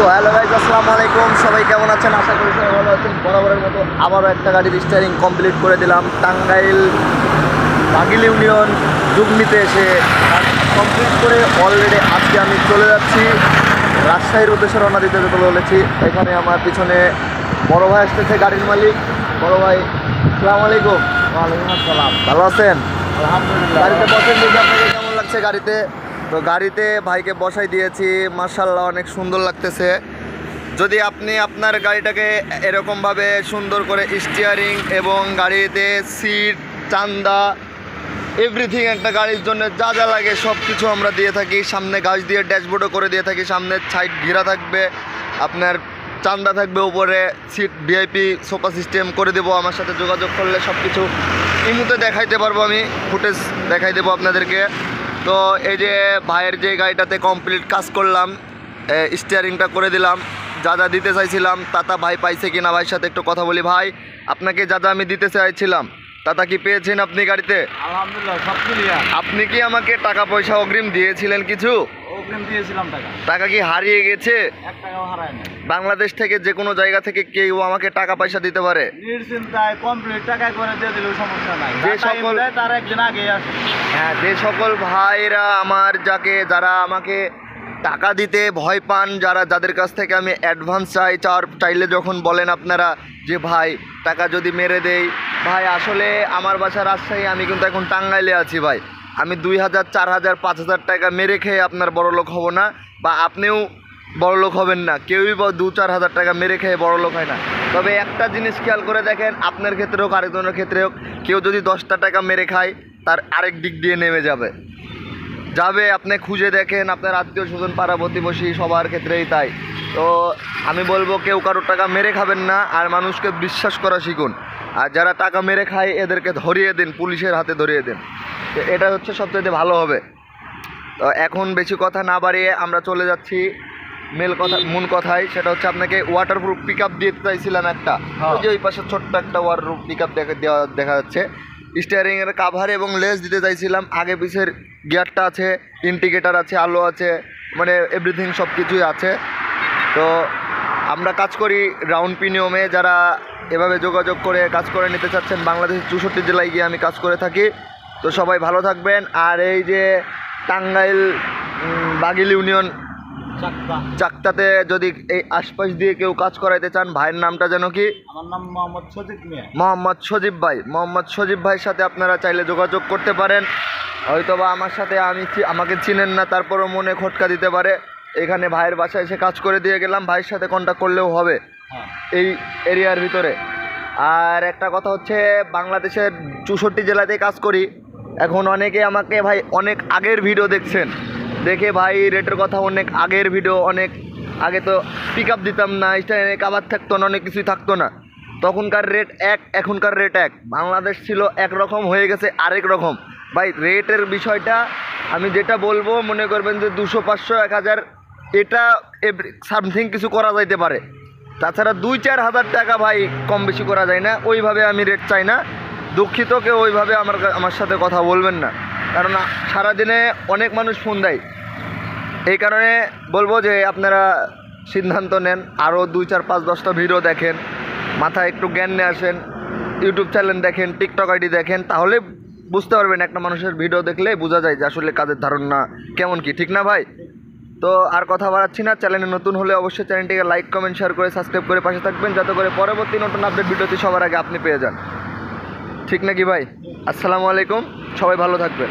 তো hello guys, আসসালামু আলাইকুম। সবাই কেমন আছেন? আশা করি সবাই ভালো আছেন। বরাবরের মতো আবারও একটা গাড়ির স্টিয়ারিং কমপ্লিট করে দিলাম। টাঙ্গাইল বাগিল ইউনিয়ন যুগনিতে এসে কমপ্লিট করে অলরেডি আজকে আমি চলে যাচ্ছি রাজশাহীর উদ্দেশ্যে রওনা দিতে বলেছি। এখানে আমার পিছনে বড় ভাই আসতেছে, গাড়ির মালিক। বড় ভাই, আসসালামু আলাইকুম। ওয়ালাইকুম আসসালাম। ভালো আছেন? আলহামদুলিল্লাহ। গাড়িতে বসেন দেখি, আপনাকে কেমন লাগছে গাড়িতে? তো গাড়িতে ভাইকে বসাই দিয়েছি, মাশাআল্লাহ অনেক সুন্দর লাগতেছে। যদি আপনি আপনার গাড়িটাকে এরকমভাবে সুন্দর করে স্টিয়ারিং এবং গাড়িতে সিট, চান্দা, এভরিথিং একটা গাড়ির জন্য যা যা লাগে সব কিছু আমরা দিয়ে থাকি। সামনে গাছ দিয়ে ড্যাশবোর্ডও করে দিয়ে থাকি, সামনে সাইড ঘেরা থাকবে, আপনার চান্দা থাকবে, উপরে সিট ভিআইপি সোফা সিস্টেম করে দেবো। আমার সাথে যোগাযোগ করলে সব কিছু এই মুহূর্তে দেখাইতে পারবো, আমি ফুটেজ দেখাই দেবো আপনাদেরকে। তো এই যে ভাইয়ের যে গাড়িটাতে কমপ্লিট কাজ করলাম, স্টিয়ারিংটা করে দিলাম, যা যা দিতে চাইছিলাম তাতা ভাই পাইছে কিনা ভাইয়ের সাথে একটু কথা বলি। ভাই, আপনাকে যা যা আমি দিতে চাইছিলাম তাতা কি পেয়েছেন আপনি গাড়িতে? আলহামদুলিল্লাহ, সব ক্লিয়ার। আপনি কি আমাকে টাকা পয়সা অগ্রিম দিয়েছিলেন কিছু? অগ্রিম দিয়েছিলাম টাকা। টাকা কি হারিয়ে গেছে? এক টাকাও হারায় না। বাংলাদেশ থেকে যে কোনো জায়গা থেকে কেউ আমাকে টাকা পয়সা দিতে পারে? নিশ্চিন্তায় কমপ্লিট টাকা করে দিয়ে দিলেও সমস্যা নাই। যে যে সকল- সকল তার একদিন আগে আসে। হ্যাঁ, যে সকল ভাইরা আমার যারা আমাকে টাকা দিতে ভয় পান, যাদের কাছ থেকে আমি অ্যাডভান্স চাইলে যখন বলেন আপনারা যে ভাই টাকা যদি মেরে দেই, ভাই আসলে আমার বাসা রাজশাহী, আমি কিন্তু এখন টাঙ্গাইলে আছি ভাই। আমি 2000, 4000, 5000 টাকা মেরে খেয়ে আপনার বড়লোক হব না, বা আপনিও বড়লোক হবেন না। কেউই 2-4 হাজার টাকা মেরে খেয়ে বড়লোক হয় না। তবে একটা জিনিস খেয়াল করে দেখেন, আপনার ক্ষেত্রে হোক আরেকজনের ক্ষেত্রে হোক, কেউ যদি 10টা টাকা মেরে খায় তার আরেক দিক দিয়ে নেমে যাবে। আপনি খুঁজে দেখেন, আপনার আত্মীয় স্বজন, পাড়া প্রতিবেশী সবার ক্ষেত্রেই তাই। তো আমি বলবো কেউ কারোর টাকা মেরে খাবেন না, আর মানুষকে বিশ্বাস করা শিখুন। আর যারা টাকা মেরে খায় এদেরকে ধরিয়ে দিন, পুলিশের হাতে ধরিয়ে দিন। তো এটা হচ্ছে সবচেয়ে ভালো হবে। তো এখন বেশি কথা না বাড়িয়ে আমরা চলে যাচ্ছি মূল কথায়। সেটা হচ্ছে আপনাকে ওয়াটারপ্রুফ পিক আপ দিতে চাইছিলাম একটা, ওই যে ওই পাশে ছোট্ট একটা ওয়াটারপ্রুফ পিক আপ দেখা যাচ্ছে। স্টিয়ারিংয়ের কাভার এবং লেস দিতে চাইছিলাম, আগে পিছের গিয়ারটা আছে, ইন্ডিকেটার আছে, আলো আছে, মানে এভরিথিং সব কিছুই আছে। তো আমরা কাজ করি রাউন্ড প্রিমিয়ামে। যারা এভাবে যোগাযোগ করে কাজ করে নিতে চাচ্ছেন, বাংলাদেশের 64 জেলায় গিয়ে আমি কাজ করে থাকি। তো সবাই ভালো থাকবেন। আর এই যে টাঙ্গাইল বাগিল ইউনিয়ন চাকতাতে যদি এই আশপাশ দিয়ে কেউ কাজ করাইতে চান, ভাইয়ের নামটা যেন কি? আমার নাম মোহাম্মদ সজিব মিয়া। মোহাম্মদ সজিব ভাই। মোহাম্মদ সজিব ভাইয়ের সাথে আপনারা চাইলে যোগাযোগ করতে পারেন। হয়তোবা আমার সাথে আমাকে চিনেন না, তারপরও মনে খটকা দিতে পারে। এখানে ভাইয়ের বাসায় এসে কাজ করে দিয়ে গেলাম, ভাইয়ের সাথে কন্ট্যাক্ট করলেও হবে এই এরিয়ার ভিতরে। আর একটা কথা হচ্ছে, বাংলাদেশের 64 জেলাতে কাজ করি। এখন অনেকে আমাকে ভাই অনেক আগের ভিডিও দেখছেন, দেখে ভাই রেটের কথা, অনেক আগের ভিডিও, অনেক আগে তো পিক আপ দিতাম না, স্টাইলে কাভার থাকতো না, অনেক কিছুই থাকতো না। তখনকার রেট এক, এখনকার রেট এক। বাংলাদেশ ছিল একরকম, হয়ে গেছে আরেক রকম ভাই। রেটের বিষয়টা আমি যেটা বলবো, মনে করবেন যে 200, 500, 1000 এটা সামথিং কিছু করা যাইতে পারে। তাছাড়া 2-4 হাজার টাকা ভাই কম বেশি করা যায় না। ওইভাবে আমি রেট চাই না। দুঃখিত, কেউ ওইভাবে আমার সাথে কথা বলবেন না, কারণ সারাদিনে অনেক মানুষ ফোন দেয়। এই কারণে বলবো যে আপনারা সিদ্ধান্ত নেন, আরও 2-4, 5, 10টা ভিডিও দেখেন, মাথায় একটু জ্ঞান নিয়ে আসেন, ইউটিউব চ্যানেল দেখেন, টিকটক আইডি দেখেন, তাহলে বুঝতে পারবেন। একটা মানুষের ভিডিও দেখলে বোঝা যায় যে আসলে কাজের ধারণা কেমন কি, ঠিক না ভাই? তো আর কথা বাড়াচ্ছি না। চ্যানেলে নতুন হলে অবশ্যই চ্যানেলটিকে লাইক, কমেন্ট, শেয়ার করে সাবস্ক্রাইব করে পাশে থাকবেন, যাতে করে পরবর্তী নতুন আপডেট ভিডিওটি সবার আগে আপনি পেয়ে যান। ঠিক নাকি ভাই? আসসালামু আলাইকুম, সবাই ভালো থাকবেন।